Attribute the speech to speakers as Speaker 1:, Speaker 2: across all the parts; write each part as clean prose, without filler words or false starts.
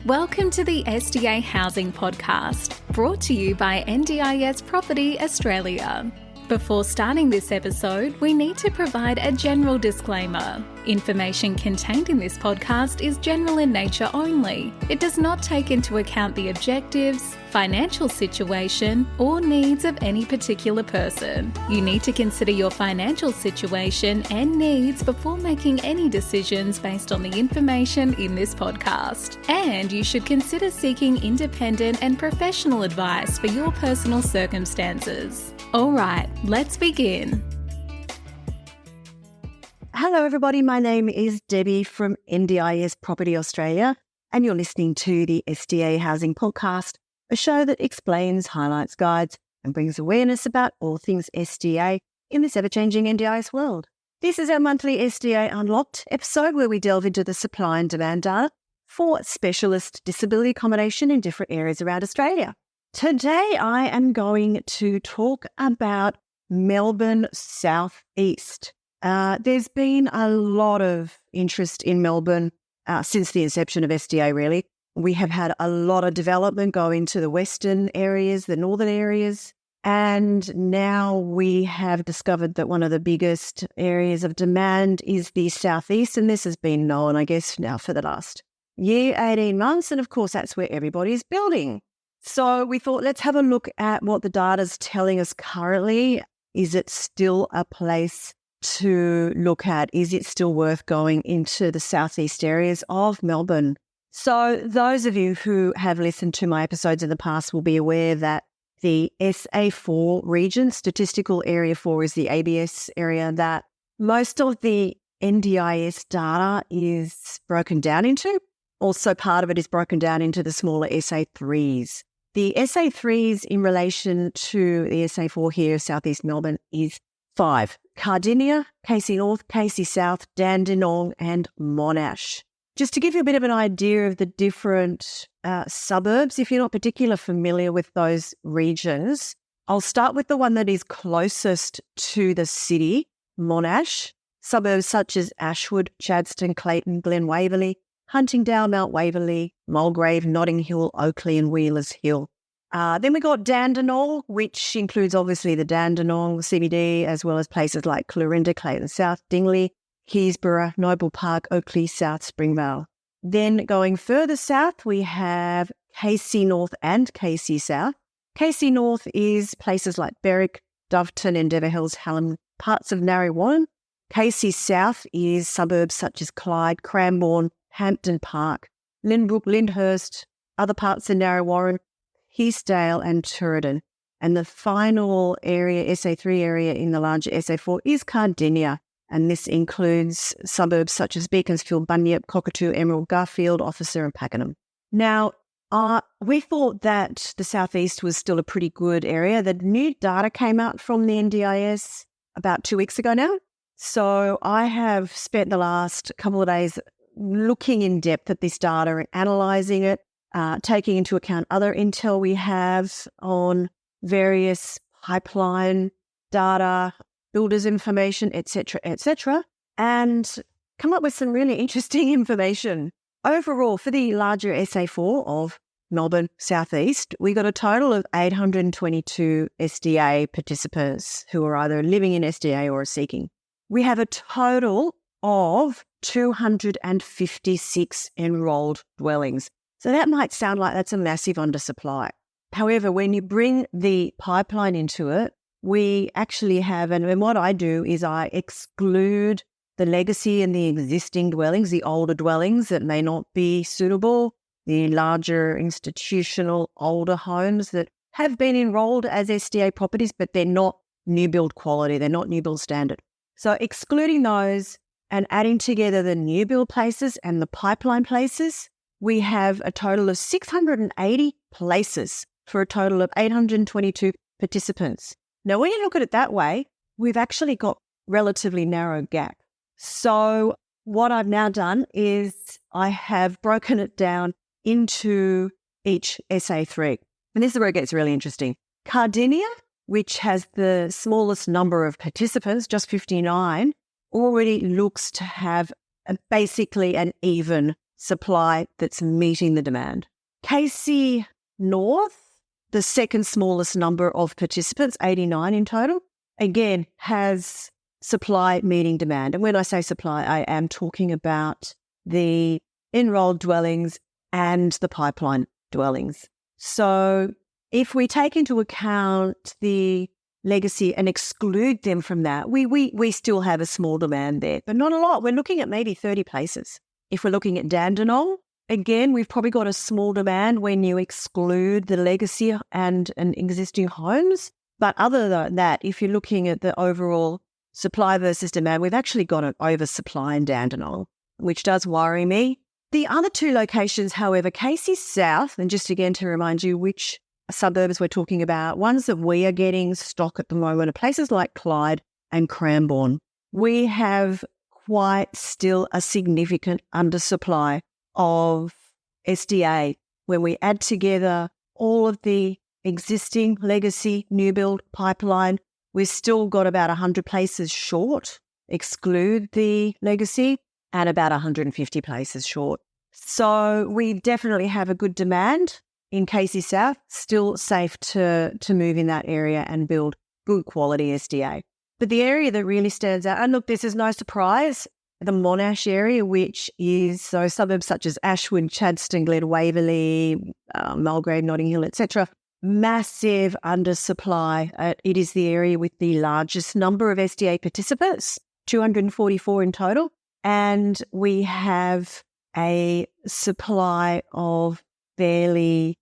Speaker 1: Welcome to the SDA Housing Podcast, brought to you by NDIS Property Australia. Before starting this episode, we need to provide a general disclaimer. Information contained in this podcast is general in nature only. It does not take into account the objectives, financial situation, or needs of any particular person. You need to consider your financial situation and needs before making any decisions based on the information in this podcast. And you should consider seeking independent and professional advice for your personal circumstances. All right, let's begin.
Speaker 2: Hello everybody, my name is Debbie from NDIS Property Australia, and you're listening to the SDA Housing Podcast, a show that explains, highlights, guides and brings awareness about all things SDA in this ever-changing NDIS world. This is our monthly SDA Unlocked episode where we delve into the supply and demand data for specialist disability accommodation in different areas around Australia. Today I am going to talk about Melbourne South East. There's been a lot of interest in Melbourne since the inception of SDA, really. We have had a lot of development go into the western areas, the northern areas, and now we have discovered that one of the biggest areas of demand is the southeast, and this has been known, I guess, now for the last year, 18 months, and of course that's where everybody's building. So we thought, let's have a look at what the data's telling us currently. Is it still a place to look at? Is it still worth going into the southeast areas of Melbourne? So those of you who have listened to my episodes in the past will be aware that the SA4 region, statistical area 4, is the ABS area that most of the NDIS data is broken down into. Also, part of it is broken down into the smaller SA3s. The SA3s in relation to the SA4 here, southeast Melbourne, is 5. Cardinia, Casey North, Casey South, Dandenong and Monash. Just to give you a bit of an idea of the different suburbs, if you're not particularly familiar with those regions, I'll start with the one that is closest to the city, Monash. Suburbs such as Ashwood, Chadstone, Clayton, Glen Waverley, Huntingdale, Mount Waverley, Mulgrave, Notting Hill, Oakley and Wheelers Hill. Then we got Dandenong, which includes obviously the Dandenong CBD, as well as places like Clarinda, Clayton South, Dingley, Keysborough, Noble Park, Oakley South, Springvale. Then going further south, we have Casey North and Casey South. Casey North is places like Berwick, Doveton, Endeavour Hills, Hallam, parts of Narre Warren. Casey South is suburbs such as Clyde, Cranbourne, Hampton Park, Lynbrook, Lyndhurst, other parts of Narre Warren, Heathsdale and Turadon. And the final area, SA3 area in the larger SA4, is Cardinia. And this includes suburbs such as Beaconsfield, Bunyip, Cockatoo, Emerald, Garfield, Officer and Pakenham. Now, we thought that the southeast was still a pretty good area. The new data came out from the NDIS about 2 weeks ago now. So I have spent the last couple of days looking in depth at this data and analysing it, taking into account other intel we have on various pipeline data, builders information, etc., and come up with some really interesting information. Overall, for the larger SA4 of Melbourne Southeast, we got a total of 822 SDA participants who are either living in SDA or are seeking. We have a total of 256 enrolled dwellings. So that might sound like that's a massive undersupply. However, when you bring the pipeline into it, we actually have, and what I do is I exclude the legacy and the existing dwellings, the older dwellings that may not be suitable, the larger institutional older homes that have been enrolled as SDA properties, but they're not new build quality, they're not new build standard. So excluding those and adding together the new build places and the pipeline places, we have a total of 680 places for a total of 822 participants. Now, when you look at it that way, we've actually got relatively narrow gap. So what I've now done is I have broken it down into each SA3. And this is where it gets really interesting. Cardinia, which has the smallest number of participants, just 59, already looks to have basically an even supply that's meeting the demand. KC North, the second smallest number of participants, 89 in total, again, has supply meeting demand. And when I say supply, I am talking about the enrolled dwellings and the pipeline dwellings. So if we take into account the legacy and exclude them from that, we still have a small demand there, but not a lot. We're looking at maybe 30 places. If we're looking at Dandenong, again, we've probably got a small demand when you exclude the legacy and existing homes. But other than that, if you're looking at the overall supply versus demand, we've actually got an oversupply in Dandenong, which does worry me. The other two locations, however, Casey South, and just again to remind you which suburbs we're talking about, ones that we are getting stock at the moment are places like Clyde and Cranbourne. We have quite still a significant undersupply of SDA. When we add together all of the existing legacy new build pipeline, we've still got about 100 places short, exclude the legacy, and about 150 places short. So we definitely have a good demand in Casey South, still safe to move in that area and build good quality SDA. But the area that really stands out, and look, this is no surprise, the Monash area, which is those suburbs such as Ashwood, Chadstone, Glen Waverley, Mulgrave, Notting Hill, etc., massive undersupply. It is the area with the largest number of SDA participants, 244 in total, and we have a supply of barely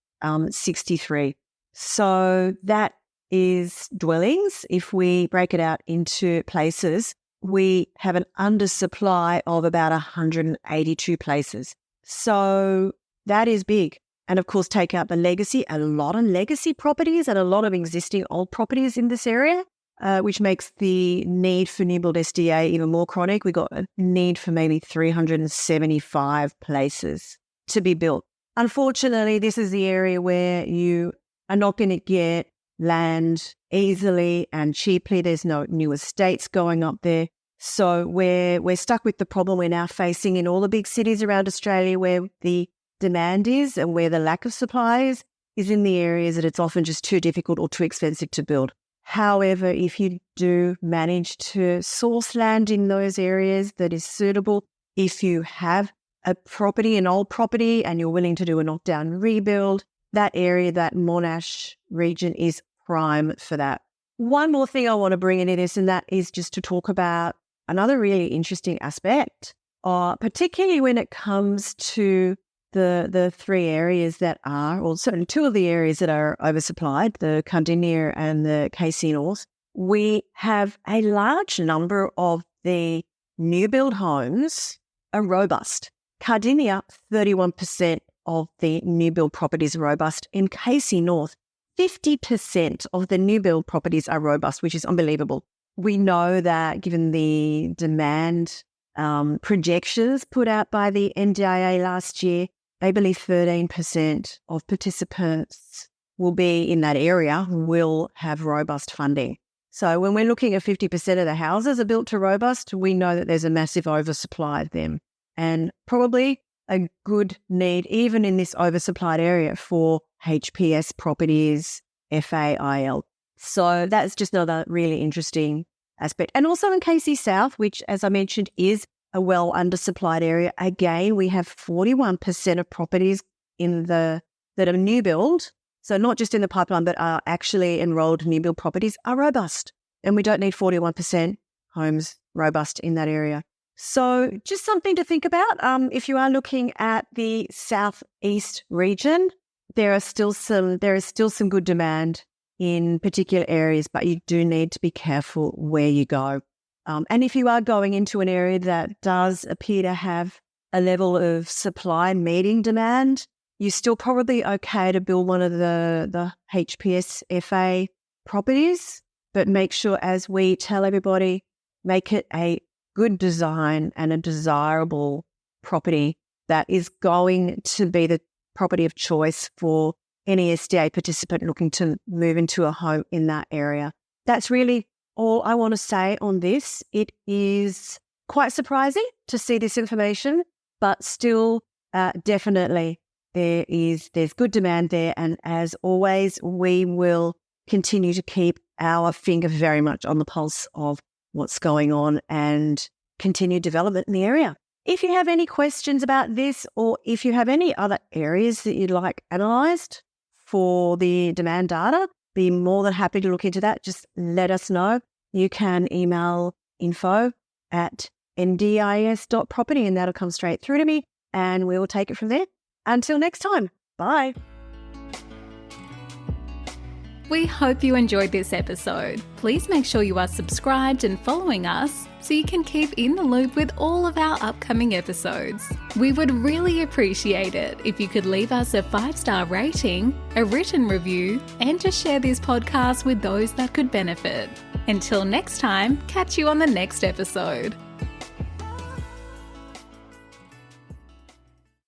Speaker 2: 63. So that is dwellings. If we break it out into places, we have an undersupply of about 182 places. So that is big. And of course, take out the legacy, a lot of legacy properties and a lot of existing old properties in this area, which makes the need for new build SDA even more chronic. We got a need for maybe 375 places to be built. Unfortunately, this is the area where you are not going to get land easily and cheaply. There's no new estates going up there. So we're stuck with the problem we're now facing in all the big cities around Australia, where the demand is and where the lack of supply is in the areas that it's often just too difficult or too expensive to build. However, if you do manage to source land in those areas that is suitable, if you have a property, an old property, and you're willing to do a knockdown rebuild, that area, that Monash region is prime for that. One more thing I want to bring into this, and that is just to talk about another really interesting aspect, particularly when it comes to the three areas that are, or certainly two of the areas that are oversupplied, the Cardinia and the KC North. We have a large number of the new build homes are robust. Cardinia, 31% of the new build properties are robust. In KC North, 50% of the new build properties are robust, which is unbelievable. We know that given the demand projections put out by the NDIA last year, they believe 13% of participants will be in that area will have robust funding. So when we're looking at 50% of the houses are built to robust, we know that there's a massive oversupply of them, and probably a good need, even in this oversupplied area, for HPS properties, FAIL. So that's just another really interesting aspect. And also in KC South, which, as I mentioned, is a well undersupplied area. Again, we have 41% of properties that are new build. So not just in the pipeline, but are actually enrolled new build properties are robust. And we don't need 41% homes robust in that area. So just something to think about. If you are looking at the southeast region, there is still some good demand in particular areas, but you do need to be careful where you go. And if you are going into an area that does appear to have a level of supply meeting demand, you're still probably okay to build one of the HPS FA properties, but make sure, as we tell everybody, make it a good design and a desirable property that is going to be the property of choice for any SDA participant looking to move into a home in that area. That's really all I want to say on this. It is quite surprising to see this information, but still definitely there's good demand there. And as always, we will continue to keep our finger very much on the pulse of what's going on and continue development in the area. If you have any questions about this, or if you have any other areas that you'd like analysed for the demand data, be more than happy to look into that. Just let us know. You can email info@ndis.property and that'll come straight through to me and we will take it from there. Until next time, bye.
Speaker 1: We hope you enjoyed this episode. Please make sure you are subscribed and following us so you can keep in the loop with all of our upcoming episodes. We would really appreciate it if you could leave us a 5-star rating, a written review, and to share this podcast with those that could benefit. Until next time, catch you on the next episode.